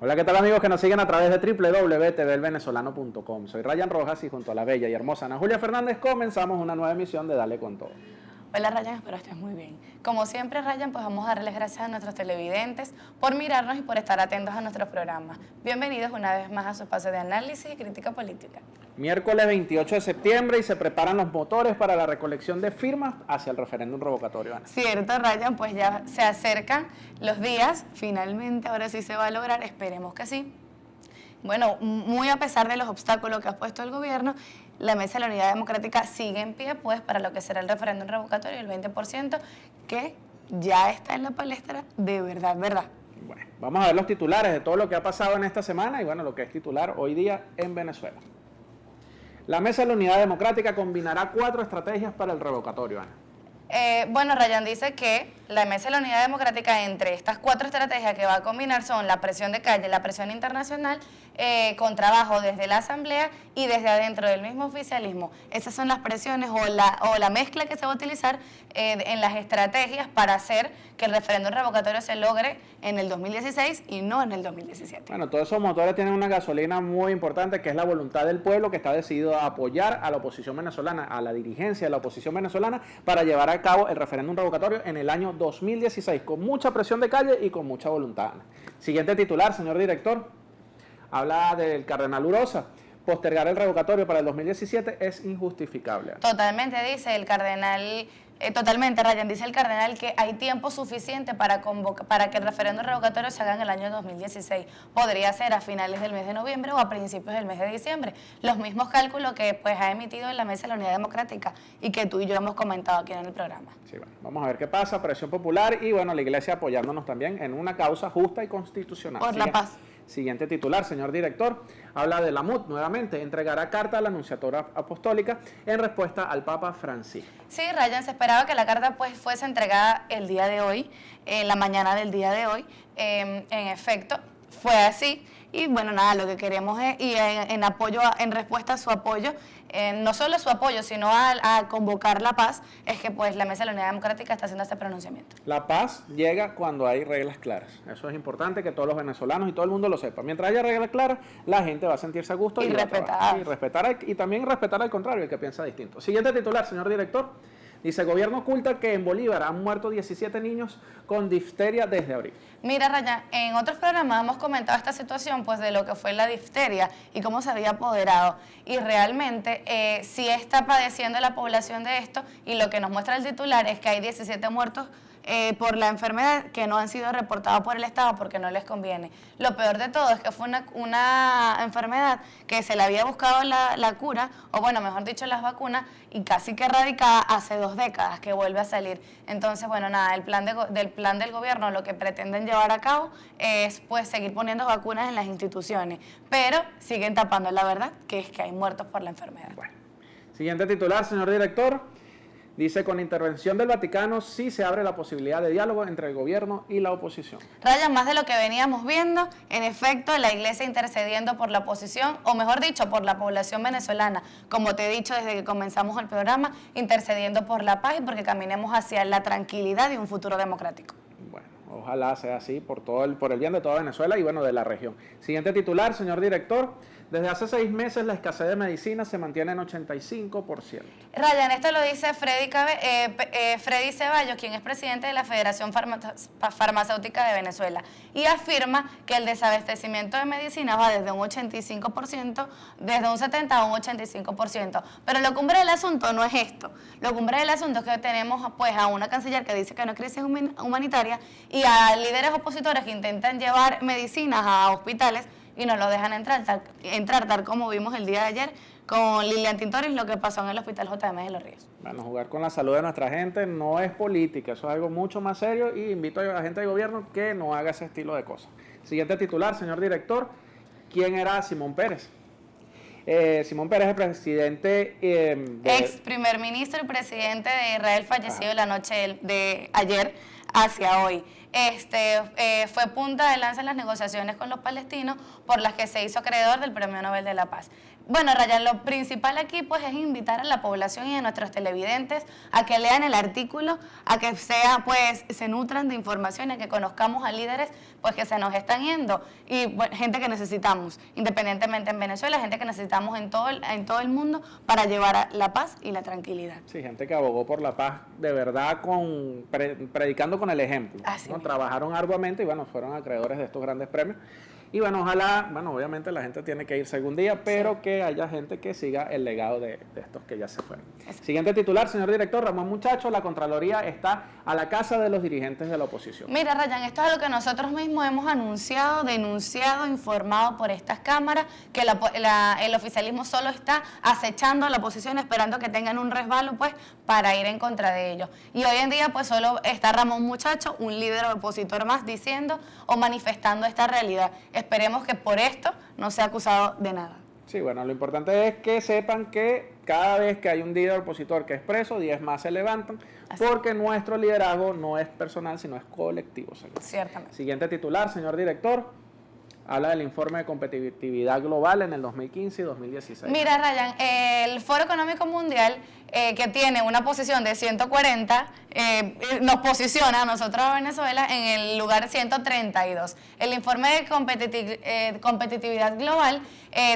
Hola, ¿qué tal amigos que nos siguen a través de www.tvelvenezolano.com? Soy Ryan Rojas y junto a la bella y hermosa Ana Julia Fernández comenzamos una nueva emisión de Dale con Todo. Hola Ryan, espero estés muy bien. Como siempre Ryan, pues vamos a darles gracias a nuestros televidentes por mirarnos y por estar atentos a nuestros programas. Bienvenidos una vez más a su espacio de análisis y crítica política. Miércoles 28 de septiembre y se preparan los motores para la recolección de firmas hacia el referéndum revocatorio, Ana. Cierto Ryan, pues ya se acercan los días, finalmente ahora sí se va a lograr, esperemos que sí. Bueno, muy a pesar de los obstáculos que ha puesto el gobierno, la Mesa de la Unidad Democrática sigue en pie pues para lo que será el referéndum revocatorio, el 20%, que ya está en la palestra de verdad. Bueno, vamos a ver los titulares de todo lo que ha pasado en esta semana y bueno, lo que es titular hoy día en Venezuela. La Mesa de la Unidad Democrática combinará 4 estrategias para el revocatorio, Ana. Bueno, Ryan dice que la Mesa de la Unidad Democrática, entre estas 4 estrategias que va a combinar, son la presión de calle, la presión internacional, con trabajo desde la Asamblea y desde adentro del mismo oficialismo. Esas son las presiones o la mezcla que se va a utilizar en las estrategias para hacer que el referéndum revocatorio se logre en el 2016 y no en el 2017. Bueno, todos esos motores tienen una gasolina muy importante que es la voluntad del pueblo que está decidido a apoyar a la oposición venezolana, a la dirigencia de la oposición venezolana para llevar a cabo el referéndum revocatorio en el año 2016 con mucha presión de calle y con mucha voluntad. Siguiente titular, señor director, habla del cardenal Urosa. Postergar el revocatorio para el 2017 es injustificable. Totalmente, dice el cardenal. Totalmente, Ryan, dice el cardenal que hay tiempo suficiente para que el referéndum revocatorio se haga en el año 2016. Podría ser a finales del mes de noviembre o a principios del mes de diciembre. Los mismos cálculos que pues ha emitido en la Mesa de la Unidad Democrática y que tú y yo hemos comentado aquí en el programa. Sí, bueno, vamos a ver qué pasa, presión popular y bueno, la iglesia apoyándonos también en una causa justa y constitucional. Por la paz. Siguiente titular, señor director, habla de la MUD nuevamente, entregará carta a la Anunciatura Apostólica en respuesta al Papa Francisco. Sí, Ryan, se esperaba que la carta pues fuese entregada el día de hoy, en la mañana del día de hoy. En efecto, fue así. Y bueno, nada, lo que queremos es, y en respuesta a su apoyo, no solo su apoyo, sino a convocar la paz, es que pues la Mesa de la Unidad Democrática está haciendo este pronunciamiento. La paz llega cuando hay reglas claras. Eso es importante que todos los venezolanos y todo el mundo lo sepa. Mientras haya reglas claras, la gente va a sentirse a gusto y respetar y también respetar al contrario, el que piensa distinto. Siguiente titular, señor director. Dice, gobierno oculta que en Bolívar han muerto 17 niños con difteria desde abril. Mira, Raya, en otros programas hemos comentado esta situación pues de lo que fue la difteria y cómo se había apoderado. Y realmente sí está padeciendo la población de esto y lo que nos muestra el titular es que hay 17 muertos por la enfermedad que no han sido reportados por el Estado porque no les conviene. Lo peor de todo es que fue una enfermedad que se le había buscado la cura, o bueno, mejor dicho, las vacunas, y casi que erradicada hace 2 décadas que vuelve a salir. Entonces, bueno, nada, el plan del gobierno lo que pretenden llevar a cabo es pues seguir poniendo vacunas en las instituciones, pero siguen tapando la verdad, que es que hay muertos por la enfermedad. Bueno. Siguiente titular, señor director. Dice, con intervención del Vaticano sí se abre la posibilidad de diálogo entre el gobierno y la oposición. Ryan, más de lo que veníamos viendo, en efecto, la iglesia intercediendo por la oposición, o mejor dicho, por la población venezolana, como te he dicho desde que comenzamos el programa, intercediendo por la paz y porque caminemos hacia la tranquilidad y un futuro democrático. Bueno, ojalá sea así por el bien de toda Venezuela y bueno, de la región. Siguiente titular, señor director. Desde hace 6 meses la escasez de medicinas se mantiene en 85%. Ryan, esto lo dice Freddy Ceballos, quien es presidente de la Federación Farmacéutica de Venezuela, y afirma que el desabastecimiento de medicinas va desde un 85%, desde un 70% a un 85%. Pero lo cumbre del asunto no es esto. Lo cumbre del asunto es que tenemos pues a una canciller que dice que no es crisis humanitaria y a líderes opositores que intentan llevar medicinas a hospitales y no lo dejan entrar tal como vimos el día de ayer con Lilian Tintoris, lo que pasó en el Hospital JM de Los Ríos. Bueno, jugar con la salud de nuestra gente no es política, eso es algo mucho más serio y invito a la gente del gobierno que no haga ese estilo de cosas. Siguiente titular, señor director, ¿quién era Simón Pérez? Simón Pérez es presidente ex primer ministro y presidente de Israel, fallecido la noche de ayer hacia hoy. Fue punta de lanza en las negociaciones con los palestinos por las que se hizo acreedor del Premio Nobel de la Paz. Bueno, Ryan, lo principal aquí pues es invitar a la población y a nuestros televidentes a que lean el artículo, a que se nutran de información, a que conozcamos a líderes pues que se nos están yendo y bueno, gente que necesitamos, independientemente en Venezuela, gente que necesitamos en todo el mundo para llevar la paz y la tranquilidad. Sí, gente que abogó por la paz de verdad predicando con el ejemplo. Así ¿no? mismo. Trabajaron arduamente y bueno, fueron acreedores de estos grandes premios. Y bueno, ojalá, bueno, obviamente la gente tiene que irse algún día, pero sí, que haya gente que siga el legado de estos que ya se fueron. Siguiente titular, señor director, Ramón Muchacho, la Contraloría está a la casa de los dirigentes de la oposición. Mira, Ryan, esto es lo que nosotros mismos hemos anunciado, denunciado, informado por estas cámaras, que el oficialismo solo está acechando a la oposición, esperando que tengan un resbalo, pues, para ir en contra de ellos. Y hoy en día, pues, solo está Ramón Muchacho, un líder opositor más, diciendo o manifestando esta realidad. Esperemos que por esto no sea acusado de nada. Sí, bueno, lo importante es que sepan que cada vez que hay un líder opositor que es preso, 10 más se levantan, porque nuestro liderazgo no es personal, sino es colectivo, señor. Ciertamente. Siguiente titular, señor director. Habla del informe de competitividad global en el 2015 y 2016. Mira, Ryan, el Foro Económico Mundial, que tiene una posición de 140, nos posiciona a nosotros a Venezuela en el lugar 132. El informe de competitividad global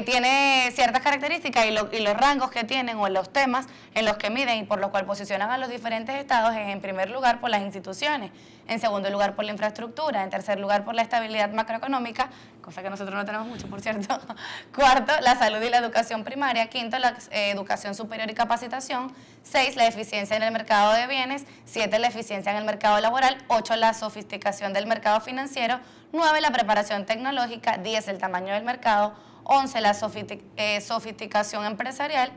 tiene ciertas características y los rangos que tienen o los temas en los que miden y por lo cual posicionan a los diferentes estados es en primer lugar por las instituciones, en segundo lugar por la infraestructura, en tercer lugar por la estabilidad macroeconómica, cosa que nosotros no tenemos mucho, por cierto. Cuarto, la salud y la educación primaria. Quinto, la educación superior y capacitación. 6, la eficiencia en el mercado de bienes. 7, la eficiencia en el mercado laboral. 8, la sofisticación del mercado financiero. 9, la preparación tecnológica. 10, el tamaño del mercado. 11, la sofisticación empresarial.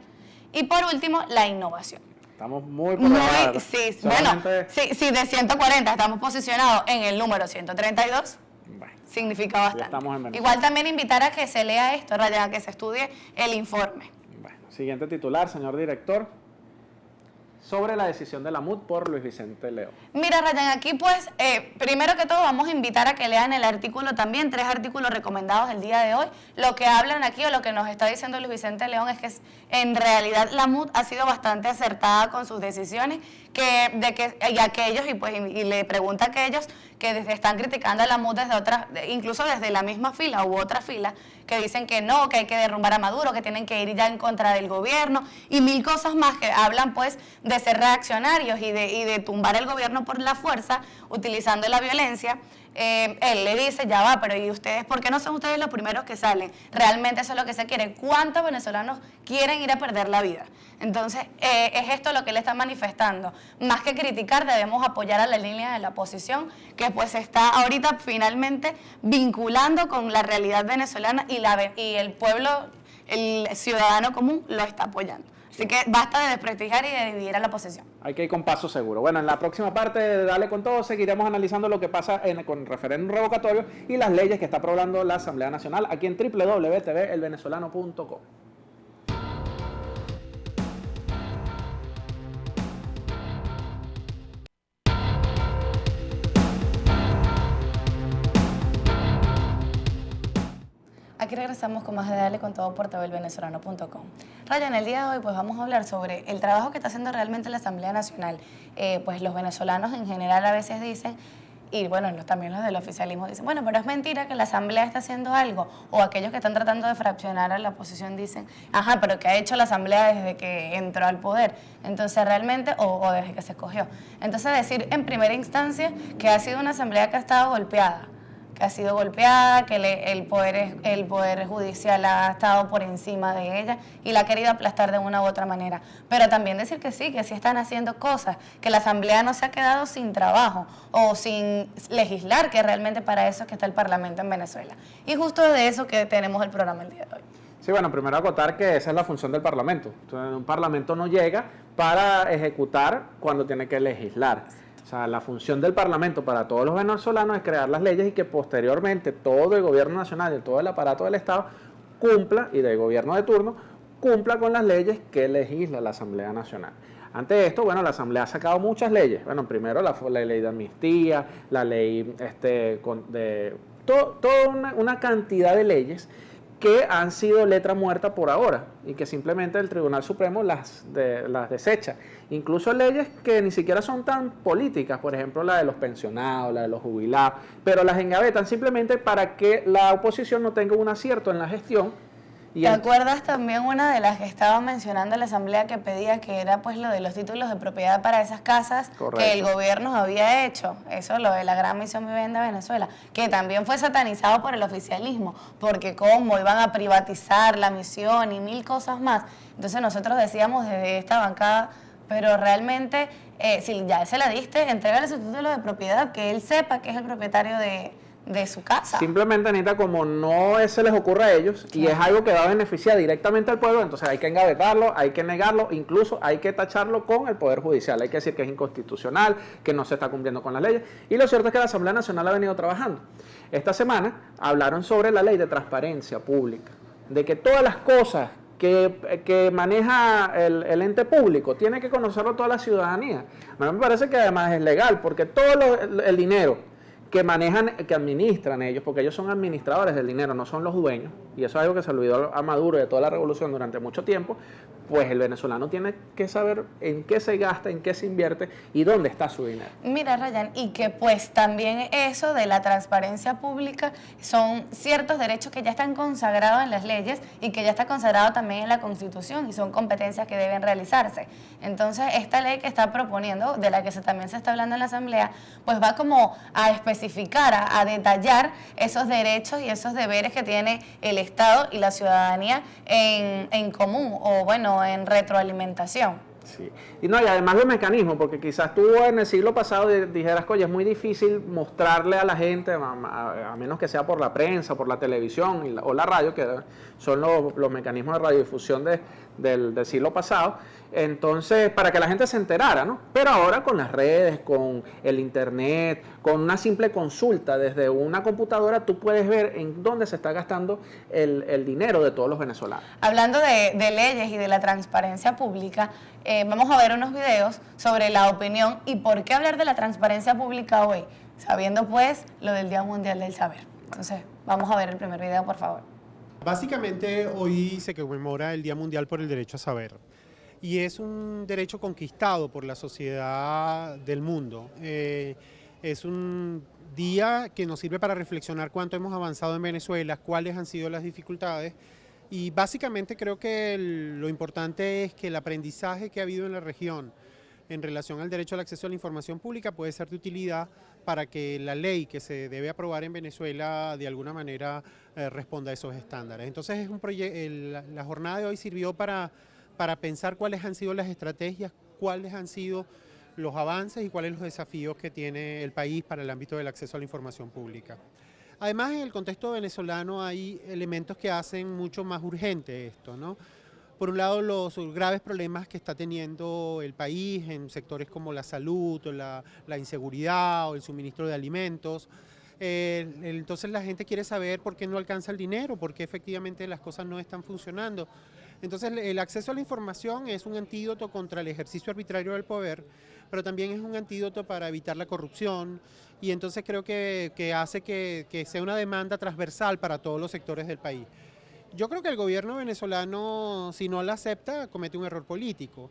Y por último, la innovación. Estamos muy por debajo. Sí, bueno, sí, de 140 estamos posicionados en el número 132. Bueno, significa bastante. Estamos en Venezuela. Igual también invitar a que se lea esto, Ryan, a que se estudie el informe. Bueno, siguiente titular, señor director. Sobre la decisión de la MUD por Luis Vicente León. Mira, Ryan, aquí pues, primero que todo vamos a invitar a que lean el artículo también, 3 artículos recomendados el día de hoy. Lo que hablan aquí o lo que nos está diciendo Luis Vicente León es que en realidad la MUD ha sido bastante acertada con sus decisiones, y le pregunta a aquellos que están criticando a la MUD desde otras, incluso desde la misma fila u otra fila, que dicen que no, que hay que derrumbar a Maduro, que tienen que ir ya en contra del gobierno y mil cosas más que hablan pues de ser reaccionarios y de tumbar el gobierno por la fuerza utilizando la violencia. Él le dice, ya va, pero ¿y ustedes por qué no son ustedes los primeros que salen? Realmente eso es lo que se quiere. ¿Cuántos venezolanos quieren ir a perder la vida? Entonces, es esto lo que él está manifestando. Más que criticar, debemos apoyar a la línea de la oposición, que pues está ahorita finalmente vinculando con la realidad venezolana y el pueblo, el ciudadano común lo está apoyando. Así que basta de desprestigiar y de dividir a la oposición. Hay que ir con paso seguro. Bueno, en la próxima parte de Dale con Todo seguiremos analizando lo que pasa con el referéndum revocatorio y las leyes que está aprobando la Asamblea Nacional aquí en www.tvelvenezolano.com. Aquí regresamos con más de Dale con Todo por tvelvenezolano.com. Ryan, el día de hoy pues vamos a hablar sobre el trabajo que está haciendo realmente la Asamblea Nacional. Pues los venezolanos en general a veces dicen, y bueno, también los del oficialismo dicen, bueno, pero es mentira que la Asamblea está haciendo algo. O aquellos que están tratando de fraccionar a la oposición dicen, ajá, pero ¿qué ha hecho la Asamblea desde que entró al poder? Entonces realmente, o desde que se escogió. Entonces decir en primera instancia que ha sido una Asamblea que ha estado golpeada, que el poder judicial ha estado por encima de ella y la ha querido aplastar de una u otra manera. Pero también decir que sí están haciendo cosas, que la Asamblea no se ha quedado sin trabajo o sin legislar, que realmente para eso es que está el Parlamento en Venezuela. Y justo de eso que tenemos el programa el día de hoy. Sí, bueno, primero acotar que esa es la función del Parlamento. Entonces, un Parlamento no llega para ejecutar cuando tiene que legislar. O sea, la función del Parlamento para todos los venezolanos es crear las leyes y que posteriormente todo el gobierno nacional y todo el aparato del Estado cumpla, y del gobierno de turno, cumpla con las leyes que legisla la Asamblea Nacional. Ante esto, bueno, la Asamblea ha sacado muchas leyes. Bueno, primero la ley de amnistía, la ley toda una cantidad de leyes que han sido letra muerta por ahora y que simplemente el Tribunal Supremo las desecha. Incluso leyes que ni siquiera son tan políticas, por ejemplo la de los pensionados, la de los jubilados, pero las engavetan simplemente para que la oposición no tenga un acierto en la gestión. ¿Te acuerdas también una de las que estaba mencionando en la asamblea que pedía que era pues lo de los títulos de propiedad para esas casas? Correcto. Que el gobierno había hecho? Eso, lo de la Gran Misión Vivienda Venezuela, que también fue satanizado por el oficialismo, porque cómo iban a privatizar la misión y mil cosas más. Entonces nosotros decíamos desde esta bancada, pero realmente si ya se la diste, entrégale su título de propiedad, que él sepa que es el propietario de su casa. Simplemente, Anita, como no se les ocurre a ellos, claro, y es algo que va a beneficiar directamente al pueblo, entonces hay que engavetarlo, hay que negarlo, incluso hay que tacharlo con el Poder Judicial, hay que decir que es inconstitucional, que no se está cumpliendo con las leyes, y lo cierto es que la Asamblea Nacional ha venido trabajando. Esta semana hablaron sobre la ley de transparencia pública, de que todas las cosas que maneja el ente público tiene que conocerlo toda la ciudadanía. A mí me parece que además es legal, porque todo el dinero que manejan, que administran ellos, porque ellos son administradores del dinero, no son los dueños, y eso es algo que se olvidó a Maduro y a toda la revolución durante mucho tiempo, pues el venezolano tiene que saber en qué se gasta, en qué se invierte y dónde está su dinero. Mira, Ryan, y que pues también eso de la transparencia pública son ciertos derechos que ya están consagrados en las leyes y que ya está consagrado también en la Constitución y son competencias que deben realizarse. Entonces, esta ley que está proponiendo, de la que también se está hablando en la Asamblea, pues va como a especificar, a detallar esos derechos y esos deberes que tiene el Estado y la ciudadanía en común, o bueno, en retroalimentación. Sí. Y no, y además los mecanismos, porque quizás tú en el siglo pasado dijeras, oye, es muy difícil mostrarle a la gente, a menos que sea por la prensa, por la televisión o la radio, que son los mecanismos de radiodifusión del siglo pasado, entonces, para que la gente se enterara, ¿no? Pero ahora con las redes, con el internet, con una simple consulta desde una computadora, tú puedes ver en dónde se está gastando el dinero de todos los venezolanos. Hablando de leyes y de la transparencia pública, vamos a ver unos videos sobre la opinión y por qué hablar de la transparencia pública hoy, sabiendo pues lo del Día Mundial del Saber. Entonces, vamos a ver el primer video, por favor. Básicamente, hoy se conmemora el Día Mundial por el Derecho a Saber. Y es un derecho conquistado por la sociedad del mundo. Es un día que nos sirve para reflexionar cuánto hemos avanzado en Venezuela, cuáles han sido las dificultades. Y básicamente creo que lo importante es que el aprendizaje que ha habido en la región en relación al derecho al acceso a la información pública puede ser de utilidad para que la ley que se debe aprobar en Venezuela de alguna manera responda a esos estándares. Entonces la jornada de hoy sirvió para pensar cuáles han sido las estrategias, cuáles han sido los avances y cuáles los desafíos que tiene el país para el ámbito del acceso a la información pública. Además, en el contexto venezolano hay elementos que hacen mucho más urgente esto, ¿no? Por un lado, los graves problemas que está teniendo el país en sectores como la salud, o la inseguridad o el suministro de alimentos. Entonces la gente quiere saber por qué no alcanza el dinero, por qué efectivamente las cosas no están funcionando. Entonces el acceso a la información es un antídoto contra el ejercicio arbitrario del poder, pero también es un antídoto para evitar la corrupción y entonces creo que hace que sea una demanda transversal para todos los sectores del país. Yo creo que el gobierno venezolano, si no la acepta, comete un error político.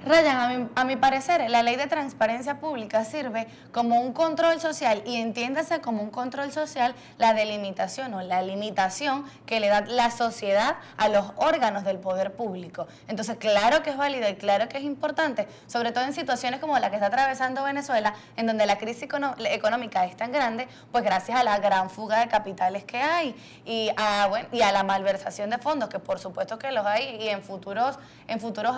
Ryan, a mi parecer, la ley de transparencia pública sirve como un control social y entiéndase como un control social la delimitación o la limitación que le da la sociedad a los órganos del poder público. Entonces, claro que es válida y claro que es importante, sobre todo en situaciones como la que está atravesando Venezuela, en donde la crisis económica es tan grande, pues gracias a la gran fuga de capitales que hay y a la malversación de fondos, que por supuesto que los hay y en futuros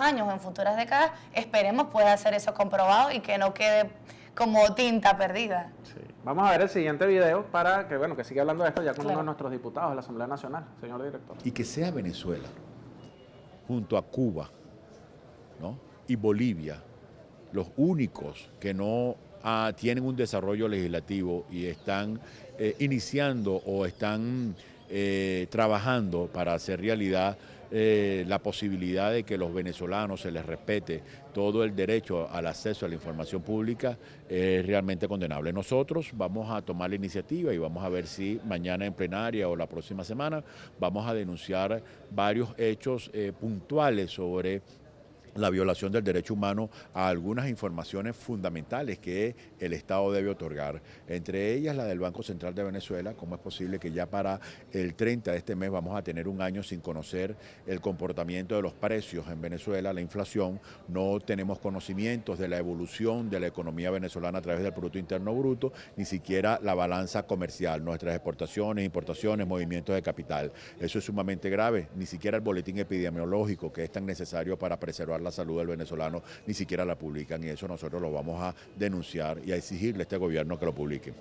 años, en futuras décadas, esperemos pueda ser eso comprobado y que no quede como tinta perdida. Sí. Vamos a ver el siguiente video para que siga hablando de esto ya con uno de nuestros diputados de la Asamblea Nacional, señor director. Y que sea Venezuela, junto a Cuba, ¿no? Y Bolivia, los únicos que no tienen un desarrollo legislativo y están iniciando o están trabajando para hacer realidad la posibilidad de que los venezolanos se les respete todo el derecho al acceso a la información pública es realmente condenable. Nosotros vamos a tomar la iniciativa y vamos a ver si mañana en plenaria o la próxima semana vamos a denunciar varios hechos puntuales sobre la violación del derecho humano a algunas informaciones fundamentales que el Estado debe otorgar. Entre ellas la del Banco Central de Venezuela. ¿Cómo es posible que ya para el 30 de este mes vamos a tener un año sin conocer el comportamiento de los precios en Venezuela, la inflación? No tenemos conocimientos de la evolución de la economía venezolana a través del Producto Interno Bruto, ni siquiera la balanza comercial, nuestras exportaciones, importaciones, movimientos de capital. Eso es sumamente grave. Ni siquiera el boletín epidemiológico, que es tan necesario para preservar la salud del venezolano, ni siquiera la publican, y eso nosotros lo vamos a denunciar y a exigirle a este gobierno que lo publique.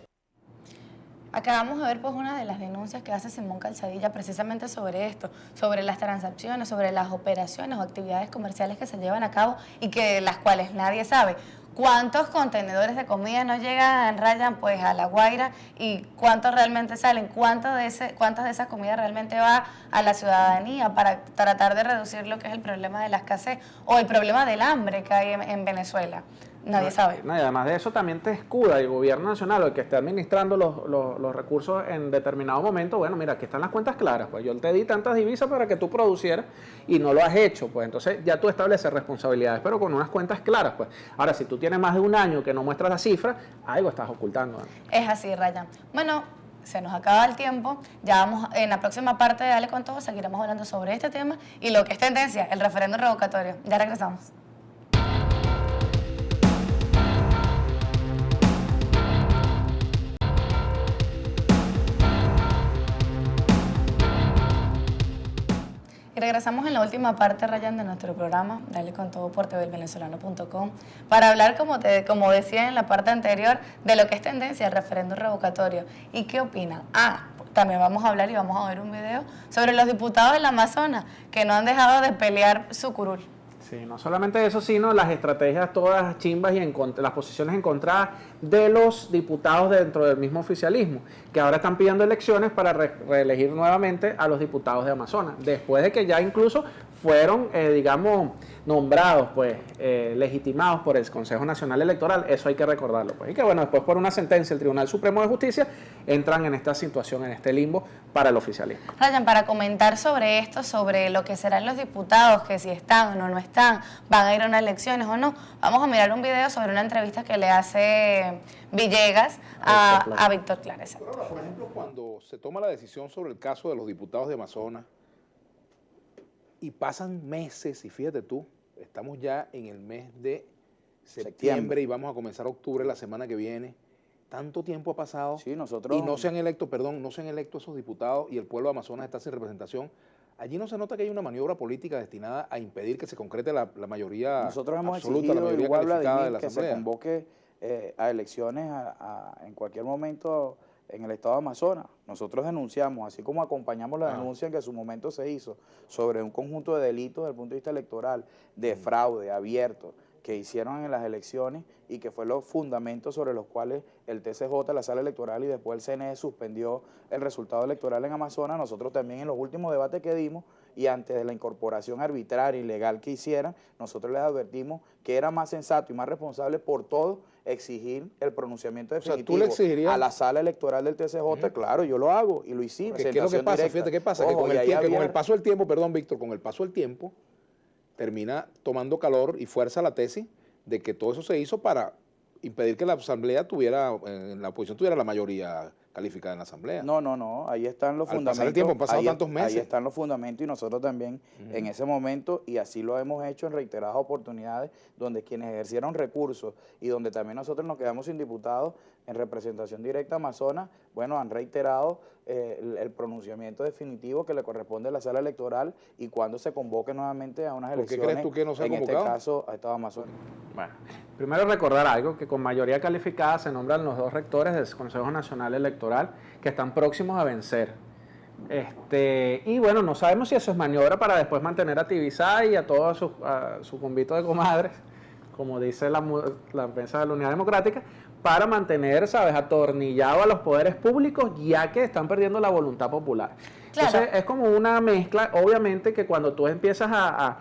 Acabamos de ver pues una de las denuncias que hace Simón Calzadilla precisamente sobre esto, sobre las transacciones, sobre las operaciones o actividades comerciales que se llevan a cabo y que las cuales nadie sabe. ¿Cuántos contenedores de comida no llegan, Ryan, pues a La Guaira, y cuántos realmente salen? ¿Cuántas de esa comida realmente va a la ciudadanía para tratar de reducir lo que es el problema de la escasez o el problema del hambre que hay en Venezuela? Nadie sabe. No, y además de eso también te escuda el gobierno nacional, el que esté administrando los recursos en determinado momento. Bueno, mira, aquí están las cuentas claras, pues yo te di tantas divisas para que tú producieras y no lo has hecho, pues entonces ya tú estableces responsabilidades, pero con unas cuentas claras, pues. Ahora, si tú tienes más de un año que no muestras la cifra, algo estás ocultando, ¿no? Es así, Ryan. Bueno, se nos acaba el tiempo, ya vamos en la próxima parte de Dale con Todo, seguiremos hablando sobre este tema y lo que es tendencia, el referéndum revocatorio. Ya regresamos. Y regresamos en la última parte, Ryan, de nuestro programa, Dale con Todo por tvvenezolano.com, para hablar, como decía en la parte anterior, de lo que es tendencia, el referéndum revocatorio. ¿Y qué opinan? También vamos a hablar y vamos a ver un video sobre los diputados del Amazonas que no han dejado de pelear su curul. Sí, no solamente eso, sino las estrategias todas chimbas y las posiciones encontradas de los diputados dentro del mismo oficialismo, que ahora están pidiendo elecciones para reelegir nuevamente a los diputados de Amazonas, después de que ya incluso fueron, digamos, nombrados, pues, legitimados por el Consejo Nacional Electoral. Eso hay que recordarlo, pues. Y que, bueno, después por una sentencia del Tribunal Supremo de Justicia, entran en esta situación, en este limbo para el oficialismo. Ryan, para comentar sobre esto, sobre lo que serán los diputados, que si están o no están, van a ir a unas elecciones o no, vamos a mirar un video sobre una entrevista que le hace Villegas a Víctor Clares. Ahora, por ejemplo, cuando se toma la decisión sobre el caso de los diputados de Amazonas, y pasan meses, y fíjate tú, estamos ya en el mes de septiembre y vamos a comenzar octubre la semana que viene. Tanto tiempo ha pasado, sí, nosotros... y no se han electo esos diputados y el pueblo de Amazonas está sin representación. Allí no se nota que hay una maniobra política destinada a impedir que se concrete la mayoría nosotros hemos absoluta, la mayoría igual, calificada de la que Asamblea. Se convoque a elecciones en cualquier momento en el estado de Amazonas. Nosotros denunciamos, así como acompañamos la denuncia que en su momento se hizo sobre un conjunto de delitos desde el punto de vista electoral, de fraude abierto, que hicieron en las elecciones y que fue los fundamentos sobre los cuales el TCJ, la sala electoral, y después el CNE suspendió el resultado electoral en Amazonas. Nosotros también en los últimos debates que dimos y antes de la incorporación arbitraria y ilegal que hicieran, nosotros les advertimos que era más sensato y más responsable por todo exigir el pronunciamiento definitivo a la sala electoral del TCJ. Claro, yo lo hago y lo hicimos. ¿Qué es lo que pasa? Directa. Fíjate qué pasa, que con el paso del tiempo, perdón, Víctor, con el paso del tiempo, termina tomando calor y fuerza la tesis de que todo eso se hizo para impedir que la Asamblea la oposición tuviera la mayoría calificada en la Asamblea. No, ahí están los fundamentos. Pasar el tiempo, han pasado tantos meses. Ahí están los fundamentos y nosotros también en ese momento, y así lo hemos hecho en reiteradas oportunidades, donde quienes ejercieron recursos y donde también nosotros nos quedamos sin diputados en representación directa a Amazonas, bueno, han reiterado el pronunciamiento definitivo que le corresponde a la sala electoral y cuando se convoque nuevamente a unas elecciones. ¿Por qué crees tú que no se ha convocado? En este caso, a Estado de Amazonas. Bueno, primero recordar algo, que con mayoría calificada se nombran los dos rectores del Consejo Nacional Electoral que están próximos a vencer. Y bueno, no sabemos si eso es maniobra para después mantener a Tibisay y a todos su convito de comadres como dice la prensa de la Unidad Democrática, para mantener, ¿sabes?, atornillado a los poderes públicos, ya que están perdiendo la voluntad popular. Claro. Entonces, es como una mezcla, obviamente, que cuando tú empiezas a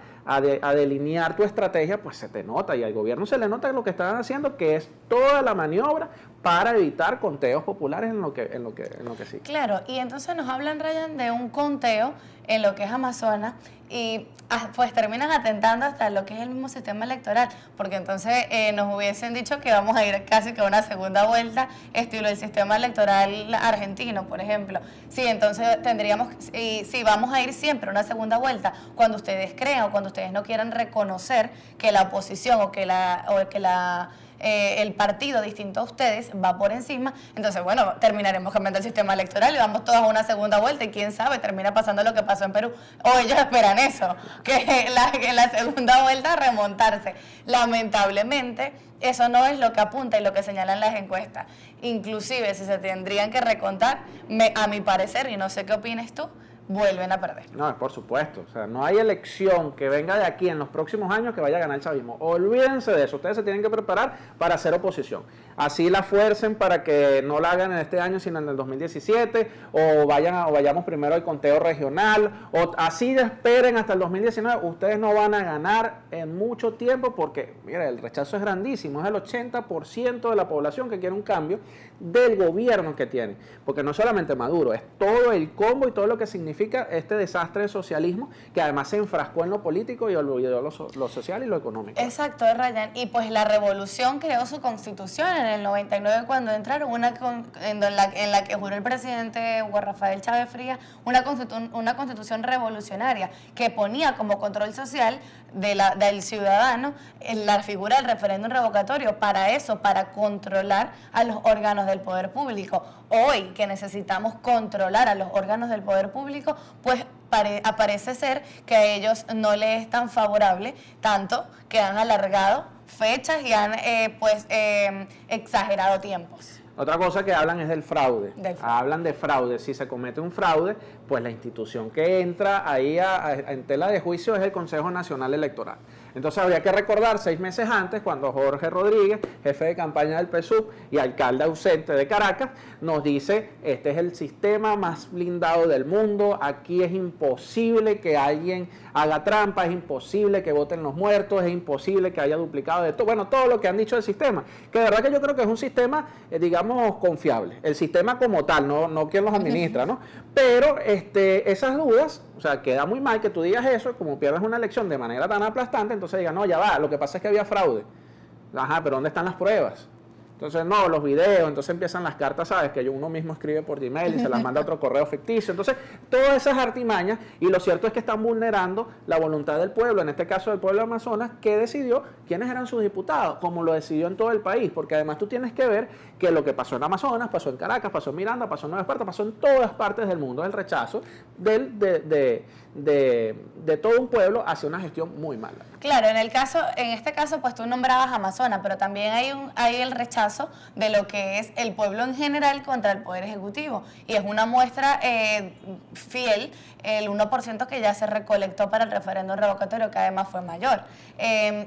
delinear tu estrategia, pues se te nota, y al gobierno se le nota lo que están haciendo, que es toda la maniobra para evitar conteos populares en lo que sigue. Claro, y entonces nos hablan, Ryan, de un conteo en lo que es Amazonas y pues terminan atentando hasta lo que es el mismo sistema electoral, porque entonces nos hubiesen dicho que vamos a ir casi que a una segunda vuelta, estilo el sistema electoral argentino, por ejemplo. Sí, entonces tendríamos, sí, vamos a ir siempre a una segunda vuelta cuando ustedes crean o cuando ustedes no quieran reconocer que la oposición o que el partido distinto a ustedes va por encima, entonces bueno, terminaremos cambiando el sistema electoral y vamos todos a una segunda vuelta y quién sabe, termina pasando lo que pasó en Perú, o ellos esperan eso, que en la segunda vuelta remontarse. Lamentablemente eso no es lo que apunta y lo que señalan las encuestas, inclusive si se tendrían que recontar, a mi parecer, y no sé qué opinas tú, vuelven a perder. No, por supuesto. O sea, no hay elección que venga de aquí en los próximos años que vaya a ganar el chavismo. Olvídense de eso. Ustedes se tienen que preparar para hacer oposición. Así la fuercen para que no la hagan en este año, sino en el 2017, o vayamos primero al conteo regional, o así esperen hasta el 2019. Ustedes no van a ganar en mucho tiempo porque, mira, el rechazo es grandísimo. Es el 80% de la población que quiere un cambio del gobierno que tiene. Porque no solamente Maduro, es todo el combo y todo lo que significa este desastre de socialismo que además se enfrascó en lo político y olvidó lo social y lo económico. Exacto, Ryan. Y pues la revolución creó su constitución en el 99 cuando entraron, en la que juró el presidente Hugo Rafael Chávez Frías, una constitución revolucionaria que ponía como control social del ciudadano en la figura del referéndum revocatorio, para eso, para controlar a los órganos del poder público. Hoy que necesitamos controlar a los órganos del poder público, pues parece ser que a ellos no les es tan favorable, tanto que han alargado fechas y han exagerado tiempos. Otra cosa que hablan es del fraude. Hablan de fraude. Si se comete un fraude, pues la institución que entra ahí en tela de juicio es el Consejo Nacional Electoral. Entonces habría que recordar 6 meses antes, cuando Jorge Rodríguez, jefe de campaña del PSUV y alcalde ausente de Caracas, nos dice: este es el sistema más blindado del mundo, aquí es imposible que alguien haga trampa, es imposible que voten los muertos, es imposible que haya duplicado de todo. Bueno, todo lo que han dicho del sistema, que de verdad que yo creo que es un sistema, digamos, confiable. El sistema como tal, no quien los administra, ¿no? Pero esas dudas, o sea, queda muy mal que tú digas eso, como pierdes una elección de manera tan aplastante, entonces digan, no, ya va, lo que pasa es que había fraude. Ajá, pero ¿dónde están las pruebas? Entonces, no, los videos, entonces empiezan las cartas, ¿sabes? Que uno mismo escribe por Gmail y se las manda a otro correo ficticio. Entonces, todas esas artimañas, y lo cierto es que están vulnerando la voluntad del pueblo, en este caso del pueblo de Amazonas, que decidió quiénes eran sus diputados, como lo decidió en todo el país, porque además tú tienes que ver que lo que pasó en Amazonas, pasó en Caracas, pasó en Miranda, pasó en Nueva Esparta, pasó en todas partes del mundo, el rechazo de todo un pueblo hacia una gestión muy mala. Claro, en este caso, pues tú nombrabas Amazonas, pero también hay el rechazo de lo que es el pueblo en general contra el Poder Ejecutivo. Y es una muestra fiel, el 1% que ya se recolectó para el referéndum revocatorio, que además fue mayor.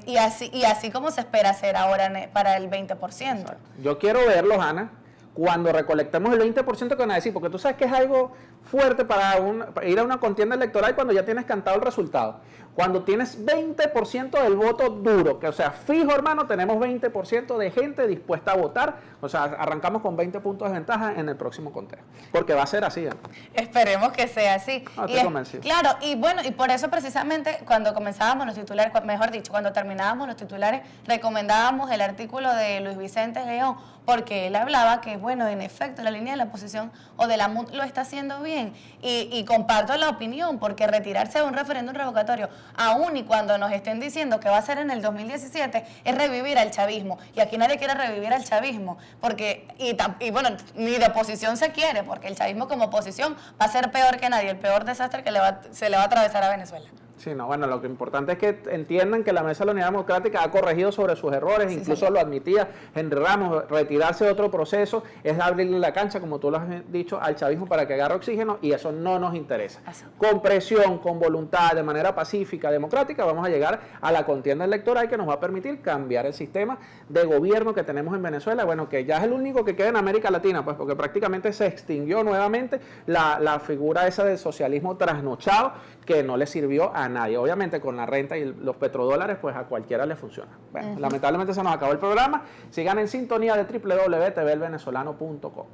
Y así como se espera hacer ahora para el 20%. Exacto. Yo quiero verlos, Ana, cuando recolectemos el 20% que van a decir, porque tú sabes que es algo fuerte para ir a una contienda electoral cuando ya tienes cantado el resultado. Cuando tienes 20% del voto duro, que o sea, fijo, hermano, tenemos 20% de gente dispuesta a votar, o sea, arrancamos con 20 puntos de ventaja en el próximo conteo, porque va a ser así. Esperemos que sea así. Estoy convencido. Claro, y bueno, y por eso precisamente cuando comenzábamos los titulares, mejor dicho, cuando terminábamos los titulares, recomendábamos el artículo de Luis Vicente León, porque él hablaba que, bueno, en efecto, la línea de la oposición o de la MUD lo está haciendo bien, y comparto la opinión, porque retirarse de un referéndum revocatorio, aún y cuando nos estén diciendo que va a ser en el 2017, es revivir al chavismo, y aquí nadie quiere revivir al chavismo, porque, y bueno, ni de oposición se quiere, porque el chavismo como oposición va a ser peor que nadie, el peor desastre que se le va a atravesar a Venezuela. Sí, no, bueno, lo que importante es que entiendan que la Mesa de la Unidad Democrática ha corregido sobre sus errores, Sí, incluso señor. lo admitía Henry Ramos, retirarse de otro proceso es abrirle la cancha, como tú lo has dicho, al chavismo para que agarre oxígeno y eso no nos interesa. Eso. Con presión, con voluntad, de manera pacífica, democrática, vamos a llegar a la contienda electoral que nos va a permitir cambiar el sistema de gobierno que tenemos en Venezuela, bueno, que ya es el único que queda en América Latina, pues porque prácticamente se extinguió nuevamente la figura esa del socialismo trasnochado que no le sirvió a nadie. Obviamente con la renta y los petrodólares, pues a cualquiera le funciona. Bueno, lamentablemente se nos acabó el programa. Sigan en sintonía de www.tvelvenezolano.com.